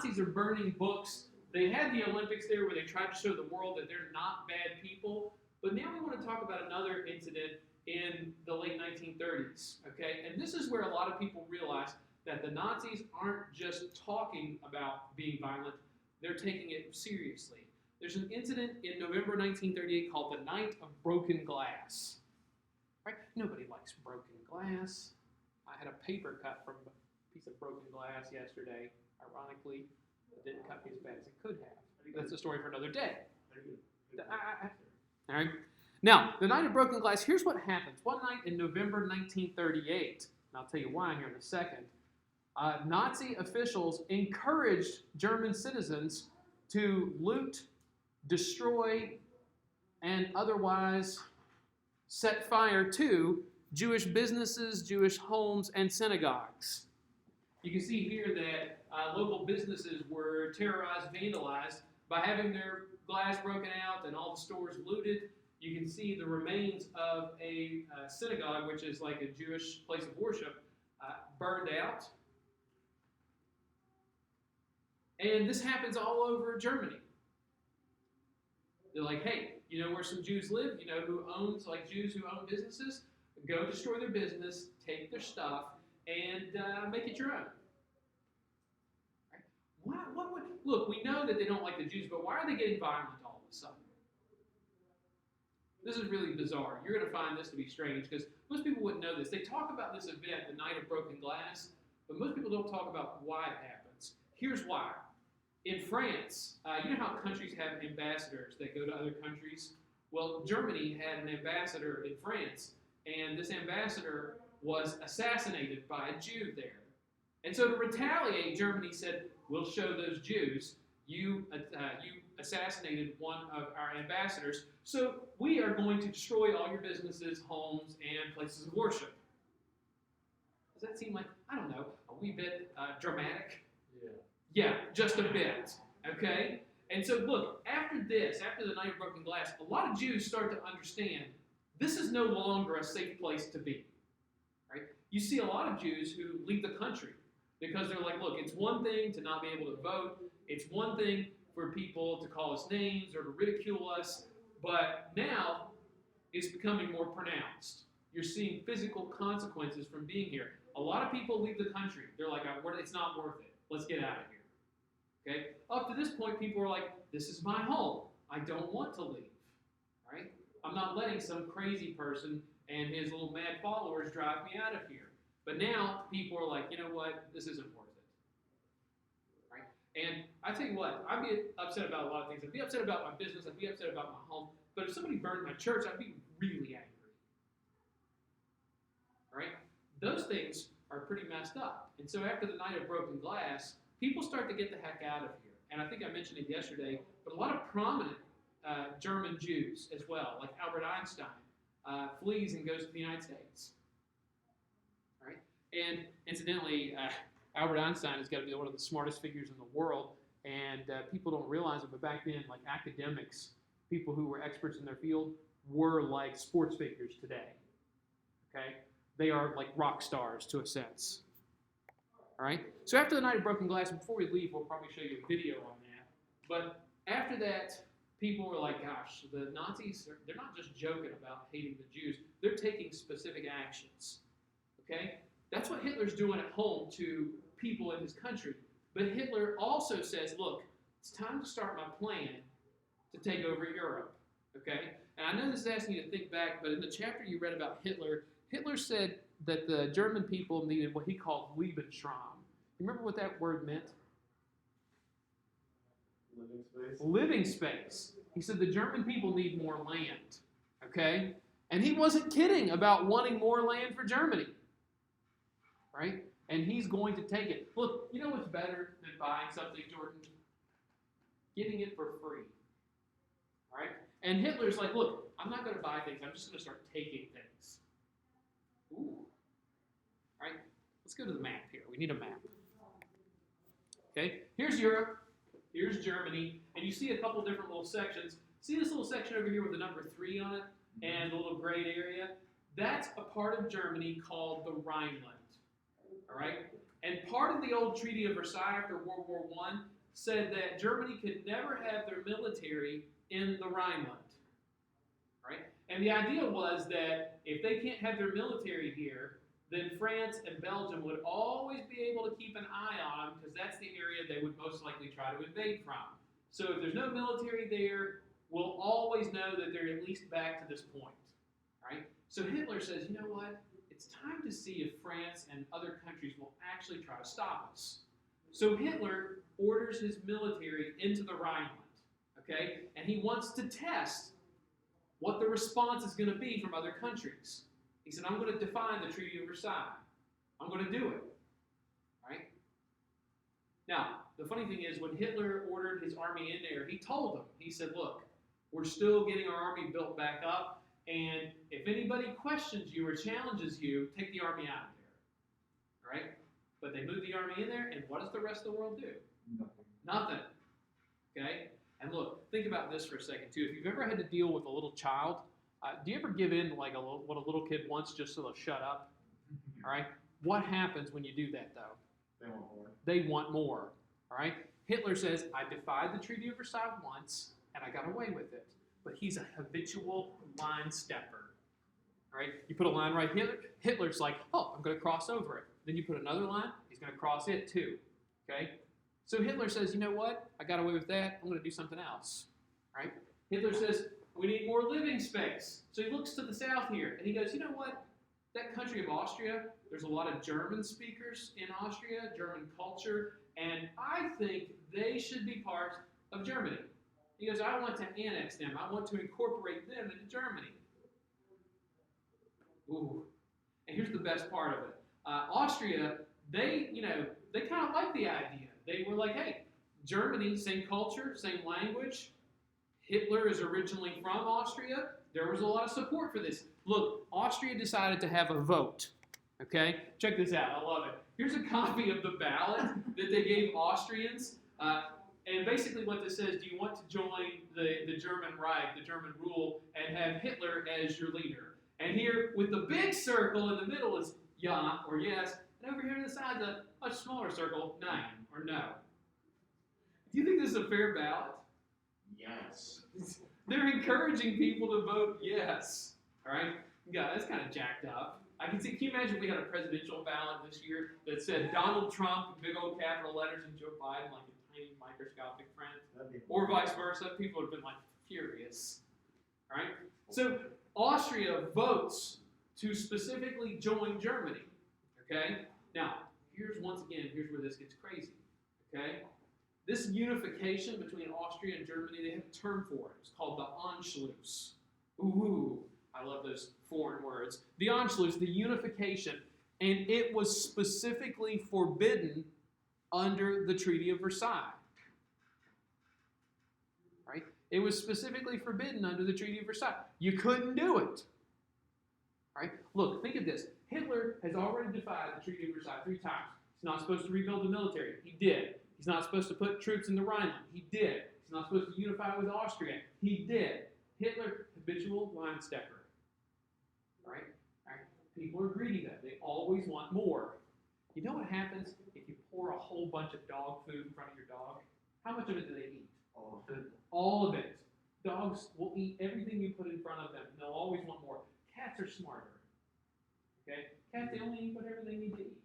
Nazis are burning books. They had the Olympics there where they tried to show the world that they're not bad people. But now we want to talk about another incident in the late 1930s. Okay, and this is where a lot of people realize that the Nazis aren't just talking about being violent, they're taking it seriously. There's an incident in November 1938 called the Night of Broken Glass. Right? Nobody likes broken glass. I had a paper cut from a piece of broken glass yesterday. Ironically, it didn't cut me as bad as it could have. That's a story for another day. All right. Now, the Night of Broken Glass, here's what happens. One night in November 1938, and I'll tell you why here in a second, Nazi officials encouraged German citizens to loot, destroy, and otherwise set fire to Jewish businesses, Jewish homes, and synagogues. You can see here that local businesses were terrorized, vandalized by having their glass broken out and all the stores looted. You can see the remains of a synagogue, which is like a Jewish place of worship, burned out. And this happens all over Germany. They're like, hey, you know where some Jews live? You know who owns, like Jews who own businesses? Go destroy their business, take their stuff, and make it your own. Right? Look, we know that they don't like the Jews, but why are they getting violent all of a sudden? This is really bizarre. You're going to find this to be strange because most people wouldn't know this. They talk about this event, the Night of Broken Glass, but most people don't talk about why it happens. Here's why. In France, you know how countries have ambassadors that go to other countries? Well, Germany had an ambassador in France, and this ambassador was assassinated by a Jew there. And so to retaliate, Germany said, we'll show those Jews, you assassinated one of our ambassadors, so we are going to destroy all your businesses, homes, and places of worship. Does that seem like, I don't know, a wee bit dramatic? Yeah, just a bit, okay? And so look, after the Night of Broken Glass, a lot of Jews start to understand this is no longer a safe place to be, right? You see a lot of Jews who leave the country because they're like, look, it's one thing to not be able to vote. It's one thing for people to call us names or to ridicule us, but now it's becoming more pronounced. You're seeing physical consequences from being here. A lot of people leave the country. They're like, it's not worth it. Let's get out of here. Okay? Up to this point, people are like, this is my home. I don't want to leave. Right? I'm not letting some crazy person and his little mad followers drive me out of here. But now people are like, you know what? This isn't worth it. Right? And I tell you what, I'd be upset about a lot of things. I'd be upset about my business. I'd be upset about my home. But if somebody burned my church, I'd be really angry. All right? Those things are pretty messed up. And so after the Night of Broken Glass, people start to get the heck out of here. And I think I mentioned it yesterday, but a lot of prominent German Jews as well, like Albert Einstein, flees and goes to the United States. All right? And incidentally, Albert Einstein has got to be one of the smartest figures in the world, and people don't realize it, but back then, like academics, people who were experts in their field, were like sports figures today. Okay? They are like rock stars to a sense. All right? So after the Night of Broken Glass, and before we leave, we'll probably show you a video on that. But after that, people were like, gosh, the Nazis, they're not just joking about hating the Jews. They're taking specific actions. Okay? That's what Hitler's doing at home to people in his country. But Hitler also says, look, it's time to start my plan to take over Europe. Okay? And I know this is asking you to think back, but in the chapter you read about Hitler, Hitler said that the German people needed what he called Lebensraum. You remember what that word meant? Living space. Living space. He said the German people need more land. Okay? And he wasn't kidding about wanting more land for Germany. Right? And he's going to take it. Look, you know what's better than buying something, Jordan? Getting it for free. All right? And Hitler's like, look, I'm not going to buy things. I'm just going to start taking things. Ooh. All right? Let's go to the map here. We need a map. Okay? Here's Europe. Here's Germany. And you see a couple different little sections. See this little section over here with the number 3 on it and the little gray area? That's a part of Germany called the Rhineland. All right? And part of the old Treaty of Versailles after World War I, said that Germany could never have their military in the Rhineland. Right? And the idea was that if they can't have their military here, then France and Belgium would always be able to keep an eye on them because that's the area they would most likely try to invade from. So if there's no military there, we'll always know that they're at least back to this point. Right? So Hitler says, you know what? It's time to see if France and other countries will actually try to stop us. So Hitler orders his military into the Rhineland, okay? And he wants to test what the response is going to be from other countries. He said, I'm going to defy the Treaty of Versailles. I'm going to do it, right? Now, the funny thing is, when Hitler ordered his army in there, he told them, he said, look, we're still getting our army built back up, and if anybody questions you or challenges you, take the army out of there. All right? But they moved the army in there, and what does the rest of the world do? Nothing. Okay? And look, think about this for a second, too. If you've ever had to deal with a little child, do you ever give in to like what a little kid wants just so they'll shut up? All right? What happens when you do that, though? They want more. They want more. All right? Hitler says, I defied the Treaty of Versailles once, and I got away with it. But he's a habitual line stepper. All right? You put a line right here, Hitler's like, oh, I'm going to cross over it. Then you put another line, he's going to cross it too. Okay? So Hitler says, you know what? I got away with that. I'm going to do something else. All right? Hitler says, we need more living space. So he looks to the south here, and he goes, you know what? That country of Austria, there's a lot of German speakers in Austria, German culture, and I think they should be part of Germany. He goes, I want to annex them. I want to incorporate them into Germany. Ooh. And here's the best part of it. Austria, they kind of like the idea. They were like, hey, Germany, same culture, same language. Hitler is originally from Austria. There was a lot of support for this. Look, Austria decided to have a vote. Okay? Check this out. I love it. Here's a copy of the ballot that they gave Austrians. And basically what this says, do you want to join the German Reich, the German rule, and have Hitler as your leader? And here, with the big circle in the middle is ja, or yes, and over here to the side, the much smaller circle, nein, or no. Do you think this is a fair ballot? Yes. They're encouraging people to vote yes. All right? Yeah, that's kind of jacked up. Can you imagine if we had a presidential ballot this year that said Donald Trump, big old capital letters, and Joe Biden, like a tiny microscopic print? Or vice versa. People would have been like furious. All right? So Austria votes to specifically join Germany. Okay? Now, here's where this gets crazy. Okay? This unification between Austria and Germany, they have a term for it. It's called the Anschluss. Ooh, I love those foreign words. The Anschluss, the unification, and it was specifically forbidden under the Treaty of Versailles. Right? It was specifically forbidden under the Treaty of Versailles. You couldn't do it. Right? Look, think of this. Hitler has already defied the Treaty of Versailles 3 times. He's not supposed to rebuild the military. He did. He's not supposed to put troops in the Rhineland. He did. He's not supposed to unify with Austria. He did. Hitler, habitual line stepper. Right? People are greedy though. They always want more. You know what happens if you pour a whole bunch of dog food in front of your dog? How much of it do they eat? All of it. All of it. Dogs will eat everything you put in front of them, and they'll always want more. Cats are smarter. Okay? Cats, they only eat whatever they need to eat.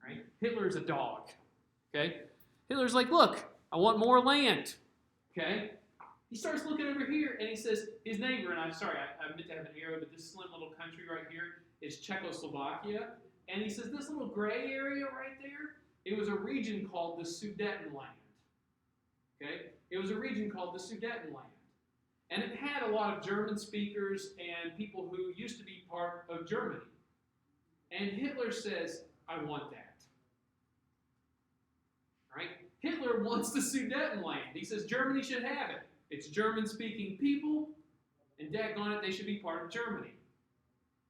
Right? Hitler is a dog. Okay? Hitler's like, look, I want more land. Okay? He starts looking over here, and he says, his neighbor, and I meant to have an arrow, but this slim little country right here is Czechoslovakia. And he says, this little gray area right there, it was a region called the Sudetenland. Okay? It was a region called the Sudetenland. And it had a lot of German speakers and people who used to be part of Germany. And Hitler says, I want that. Right? Hitler wants the Sudetenland. He says Germany should have it. It's German-speaking people, and daggone it, they should be part of Germany.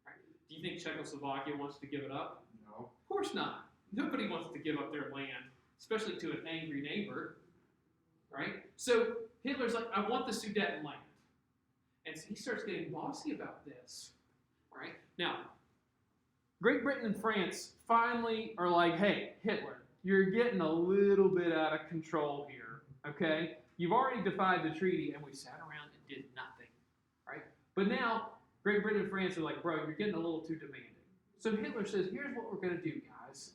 Right? Do you think Czechoslovakia wants to give it up? No. Of course not. Nobody wants to give up their land, especially to an angry neighbor. Right? So Hitler's like, I want the Sudetenland. And so he starts getting bossy about this. Right? Now, Great Britain and France finally are like, hey, Hitler, you're getting a little bit out of control here, okay? You've already defied the treaty, and we sat around and did nothing, right? But now, Great Britain and France are like, bro, you're getting a little too demanding. So Hitler says, here's what we're going to do, guys.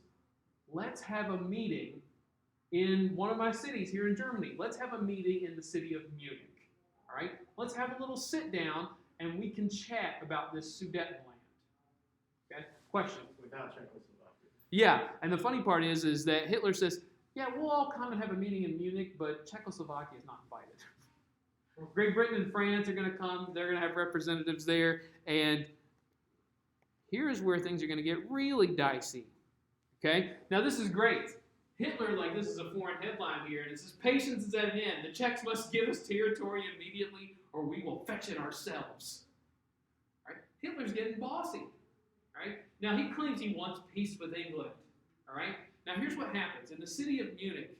Let's have a meeting in one of my cities here in Germany. Let's have a meeting in the city of Munich, all right? Let's have a little sit down, and we can chat about this Sudetenland. Okay? Question? Without Czechoslovakia. Yeah, and the funny part is that Hitler says, yeah, we'll all come and have a meeting in Munich, but Czechoslovakia is not invited. Great Britain and France are going to come. They're going to have representatives there. And here's where things are going to get really dicey. Okay? Now, this is great. Hitler, like, this is a foreign headline here, and it says, patience is at an end. The Czechs must give us territory immediately, or we will fetch it ourselves. Right? Hitler's getting bossy. Right? Now, he claims he wants peace with England. All right? Now, here's what happens. In the city of Munich,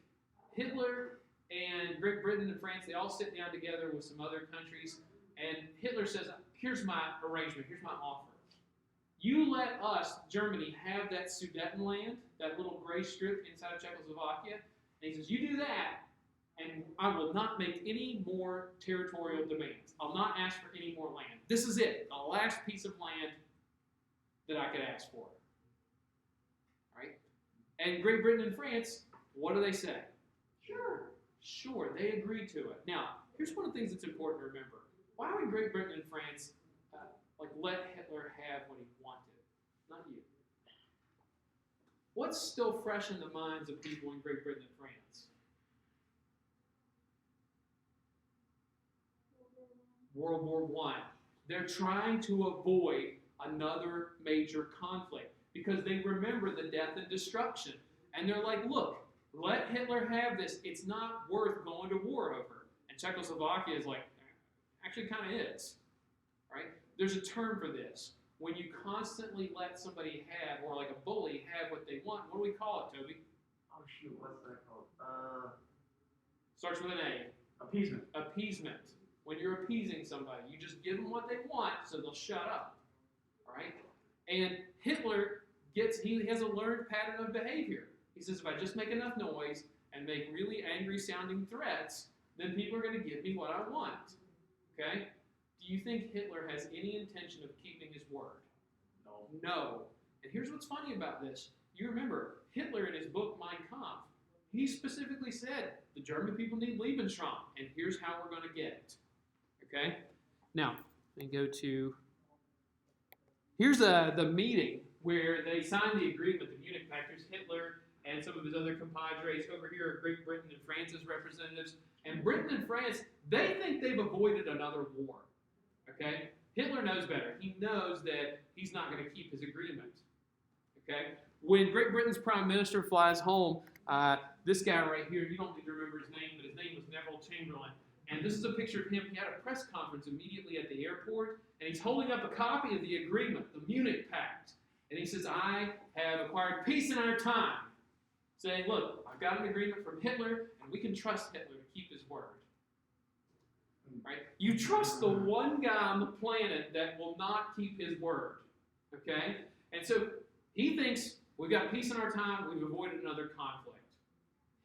Hitler and Great Britain and France, they all sit down together with some other countries, and Hitler says, here's my arrangement, here's my offer. You let us, Germany, have that Sudetenland, that little gray strip inside of Czechoslovakia, and he says, you do that, and I will not make any more territorial demands. I'll not ask for any more land. This is it, the last piece of land that I could ask for. Right? And Great Britain and France, what do they say? Sure, they agreed to it. Now, here's one of the things that's important to remember. Why would Great Britain and France let Hitler have what he wanted? Not you. What's still fresh in the minds of people in Great Britain and France? World War I. They're trying to avoid another major conflict because they remember the death and destruction. And they're like, look, let Hitler have this. It's not worth going to war over. And Czechoslovakia is like, actually kind of is. Right? There's a term for this. When you constantly let somebody have, or like a bully, have what they want, what do we call it, Toby? Oh shoot, what's that called? Starts with an A. Appeasement. Appeasement. When you're appeasing somebody, you just give them what they want so they'll shut up. All right? And Hitler he has a learned pattern of behavior. He says, if I just make enough noise and make really angry sounding threats, then people are going to give me what I want. Okay? Do you think Hitler has any intention of keeping his word? No. And here's what's funny about this. You remember, Hitler in his book, Mein Kampf, he specifically said, the German people need Lebensraum, and here's how we're going to get it. Okay? Now, let me go to, here's the meeting where they signed the agreement, the Munich Pact. Here's Hitler and some of his other compadres. Over here are Great Britain and France's representatives. And Britain and France, they think they've avoided another war. Okay? Hitler knows better. He knows that he's not going to keep his agreement. Okay? When Great Britain's prime minister flies home, this guy right here, you don't need to remember his name, but his name was Neville Chamberlain. And this is a picture of him. He had a press conference immediately at the airport, and he's holding up a copy of the agreement, the Munich Pact. And he says, I have acquired peace in our time. Saying, look, I've got an agreement from Hitler, and we can trust Hitler to keep his word. Right? You trust the one guy on the planet that will not keep his word. Okay? And so he thinks, we've got peace in our time, we've avoided another conflict.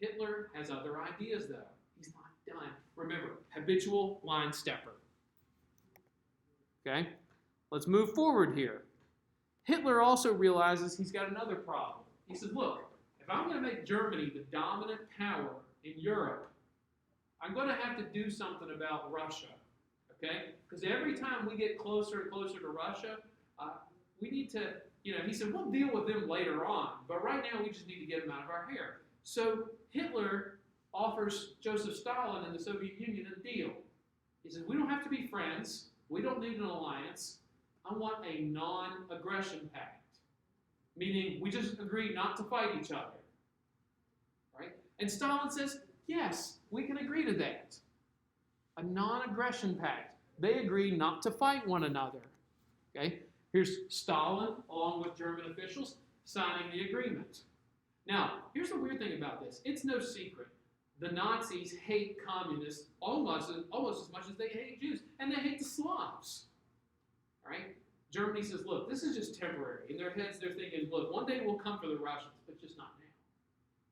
Hitler has other ideas, though. He's not done. Remember, habitual line stepper. Okay? Let's move forward here. Hitler also realizes he's got another problem. He says, look, if I'm going to make Germany the dominant power in Europe, I'm going to have to do something about Russia. Okay? Because every time we get closer and closer to Russia, we need to, he said, we'll deal with them later on, but right now we just need to get them out of our hair. So Hitler offers Joseph Stalin and the Soviet Union a deal. He says, we don't have to be friends. We don't need an alliance. I want a non-aggression pact, meaning we just agree not to fight each other. Right? And Stalin says, yes, we can agree to that. A non-aggression pact. They agree not to fight one another. Okay? Here's Stalin, along with German officials, signing the agreement. Now, here's the weird thing about this. It's no secret. The Nazis hate communists almost as much as they hate Jews, and they hate the Slavs. Right? Germany says, look, this is just temporary. In their heads, they're thinking, look, one day we'll come for the Russians, but just not now.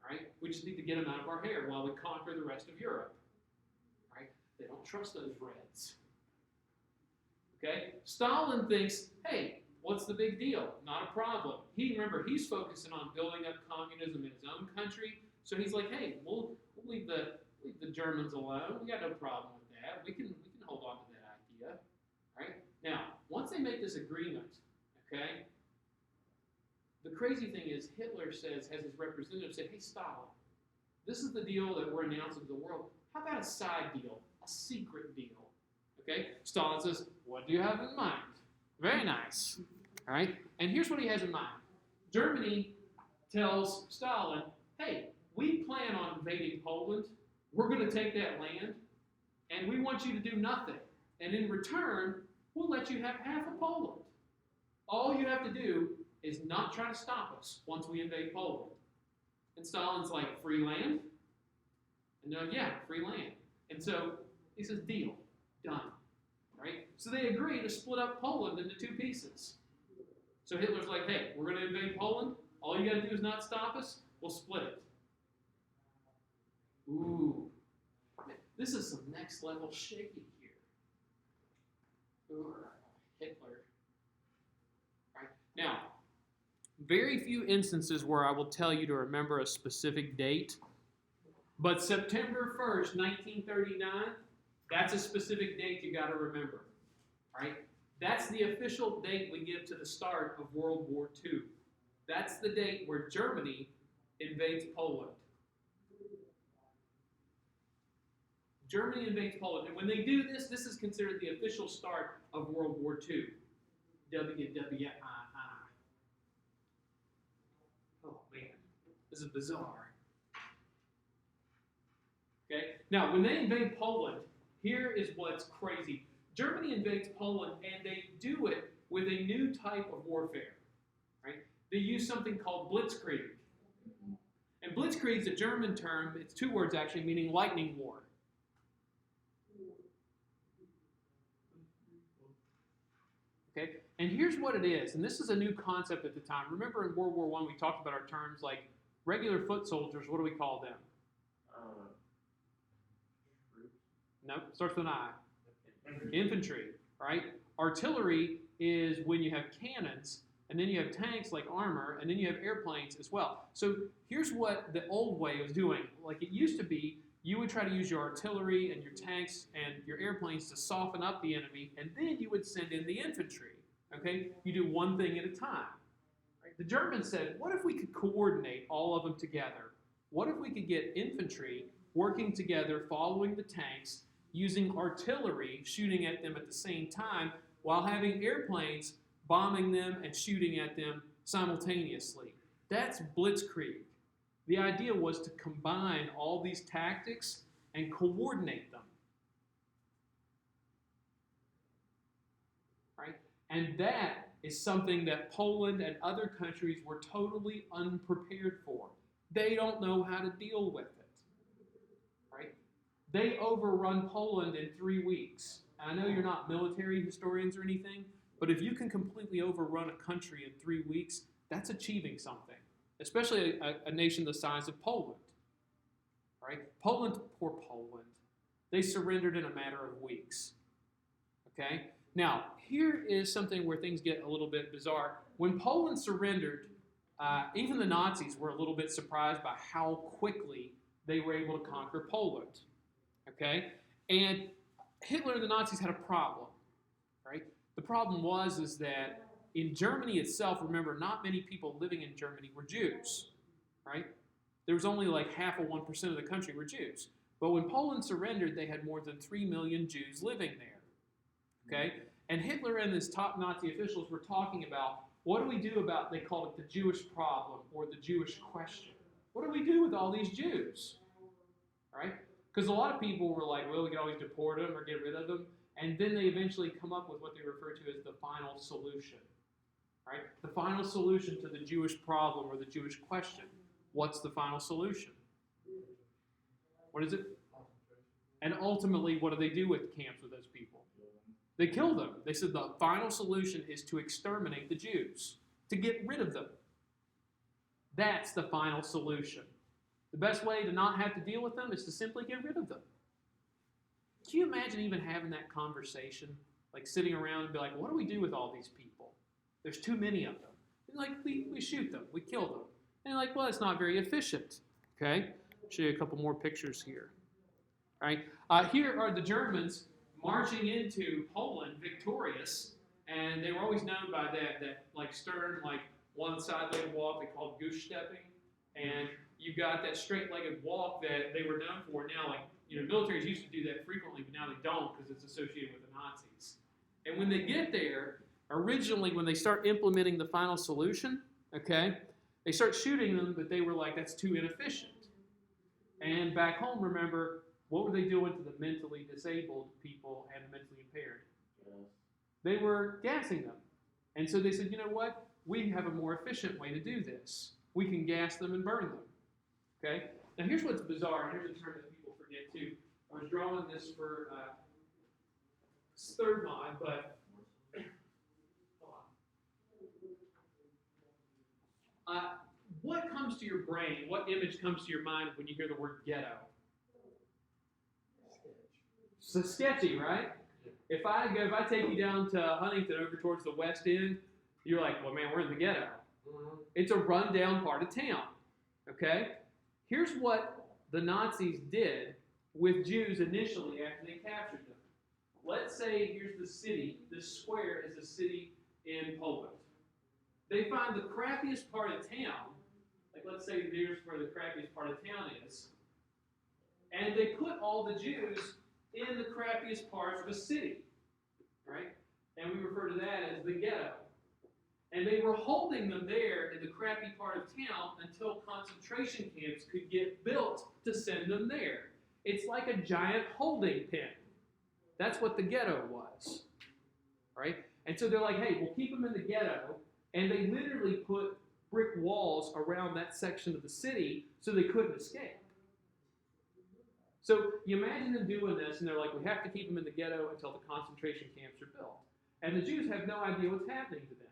Right? We just need to get them out of our hair while we conquer the rest of Europe. Right? They don't trust those Reds. Okay? Stalin thinks, hey, what's the big deal? Not a problem. Remember, he's focusing on building up communism in his own country. So he's like, hey, we'll leave the Germans alone. We got no problem with that. We can hold on to that idea. Right? Now, once they make this agreement, okay, the crazy thing is Hitler has his representative say, hey, Stalin, this is the deal that we're announcing to the world. How about a side deal, a secret deal? Okay? Stalin says, what do you have in mind? Very nice. All right? And here's what he has in mind. Germany tells Stalin, hey, we plan on invading Poland. We're going to take that land, and we want you to do nothing. And in return, we'll let you have half of Poland. All you have to do is not try to stop us once we invade Poland. And Stalin's like, free land? And they're like, yeah, free land. And so he says, deal, done. Right? So they agree to split up Poland into two pieces. So Hitler's like, hey, we're going to invade Poland. All you got to do is not stop us. We'll split it. Ooh. This is some next level shaking here. Ooh, Hitler. Right? Now, very few instances where I will tell you to remember a specific date, but September 1st, 1939, that's a specific date you got to remember. Right? That's the official date we give to the start of World War II. That's the date where Germany invades Poland. Germany invades Poland. And when they do this, this is considered the official start of World War II. WWII. Oh, man. This is bizarre. Okay? Now, when they invade Poland, here is what's crazy. Germany invades Poland, and they do it with a new type of warfare. Right? They use something called blitzkrieg. And blitzkrieg is a German term. It's two words, actually, meaning lightning war. Okay? And here's what it is, and this is a new concept at the time. Remember in World War I, we talked about our terms like regular foot soldiers. What do we call them? No, starts with an I. Infantry, right? Artillery is when you have cannons, and then you have tanks like armor, and then you have airplanes as well. So here's what the old way was doing. Like it used to be, you would try to use your artillery and your tanks and your airplanes to soften up the enemy, and then you would send in the infantry. Okay? You do one thing at a time. Right? The Germans said, what if we could coordinate all of them together? What if we could get infantry working together, following the tanks, using artillery, shooting at them at the same time, while having airplanes bombing them and shooting at them simultaneously? That's blitzkrieg. The idea was to combine all these tactics and coordinate them. Right? And that is something that Poland and other countries were totally unprepared for. They don't know how to deal with it. Right? They overrun Poland in 3 weeks. And I know you're not military historians or anything, but if you can completely overrun a country in 3 weeks, that's achieving something. Especially a nation the size of Poland. Right? Poor Poland. They surrendered in a matter of weeks. Okay? Now, here is something where things get a little bit bizarre. When Poland surrendered, even the Nazis were a little bit surprised by how quickly they were able to conquer Poland. Okay? And Hitler and the Nazis had a problem. Right? The problem was that in Germany itself, remember, not many people living in Germany were Jews, right? There was only like 0.5% of the country were Jews. But when Poland surrendered, they had more than 3 million Jews living there, okay? And Hitler and his top Nazi officials were talking about, what do we do about, they called it the Jewish problem or the Jewish question. What do we do with all these Jews, right? Because a lot of people were like, well, we can always deport them or get rid of them. And then they eventually come up with what they refer to as the final solution. Right? The final solution to the Jewish problem or the Jewish question. What's the final solution? What is it? And ultimately, what do they do with camps with those people? They kill them. They said the final solution is to exterminate the Jews, to get rid of them. That's the final solution. The best way to not have to deal with them is to simply get rid of them. Can you imagine even having that conversation? Like sitting around and be like, what do we do with all these people? There's too many of them. And like, we shoot them, we kill them. And you're like, well, it's not very efficient. Okay? I'll show you a couple more pictures here. All right? Here are the Germans marching into Poland victorious, and they were always known by that like stern, like one-side-legged walk they called goose stepping. And you've got that straight-legged walk that they were known for. Now, like, militaries used to do that frequently, but now they don't because it's associated with the Nazis. And when they get there, originally when they start implementing the final solution, okay, they start shooting them, but they were like, that's too inefficient. And back home, remember, what were they doing to the mentally disabled people and the mentally impaired? They were gassing them. And so they said, you know what? We have a more efficient way to do this. We can gas them and burn them. Okay? Now here's what's bizarre. Here's a term that people forget too. I was drawing this for third mod, but what comes to your brain? What image comes to your mind when you hear the word ghetto? So sketchy, right? If I take you down to Huntington over towards the west end, you're like, well, man, we're in the ghetto. It's a rundown part of town. Okay? Here's what the Nazis did with Jews initially after they captured them. Let's say here's the city. This square is a city in Poland. They find the crappiest part of town, like let's say here's where the crappiest part of town is, and they put all the Jews in the crappiest parts of a city, right? And we refer to that as the ghetto. And they were holding them there in the crappy part of town until concentration camps could get built to send them there. It's like a giant holding pen. That's what the ghetto was, right? And so they're like, hey, we'll keep them in the ghetto. And they literally put brick walls around that section of the city so they couldn't escape. So you imagine them doing this, and they're like, we have to keep them in the ghetto until the concentration camps are built. And the Jews have no idea what's happening to them,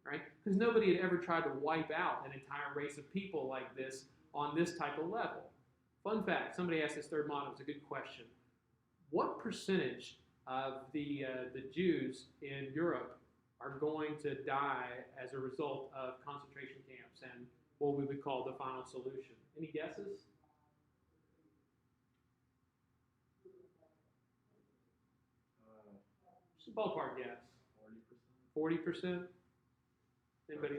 right? Because nobody had ever tried to wipe out an entire race of people like this on this type of level. Fun fact, somebody asked this third mod, it was a good question. What percentage of the Jews in Europe are going to die as a result of concentration camps and what we would call the final solution? Any guesses? Just a ballpark guess. 40%? Anybody?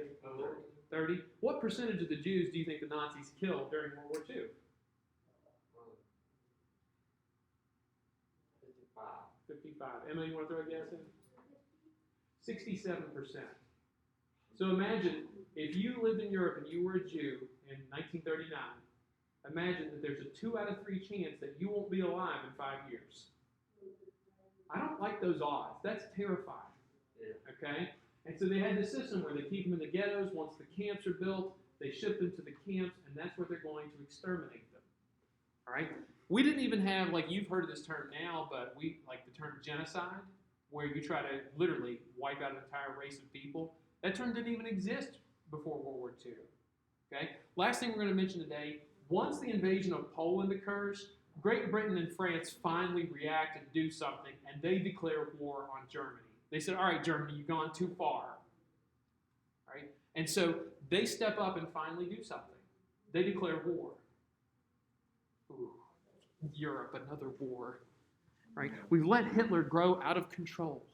30? What percentage of the Jews do you think the Nazis killed during World War II? 55. Emma, you want to throw a guess in? 67%. So imagine if you lived in Europe and you were a Jew in 1939, imagine that there's a 2 out of 3 chance that you won't be alive in 5 years. I don't like those odds. That's terrifying. Okay? And so they had this system where they keep them in the ghettos. Once the camps are built, they ship them to the camps, and that's where they're going to exterminate them. All right? We didn't even have, like, you've heard of this term now, but we, like the term genocide, where you try to literally wipe out an entire race of people. That term didn't even exist before World War II. Okay? Last thing we're going to mention today, once the invasion of Poland occurs, Great Britain and France finally react and do something, and they declare war on Germany. They said, all right, Germany, you've gone too far. All right? And so they step up and finally do something. They declare war. Ooh, Europe, another war. Right? We've let Hitler grow out of control.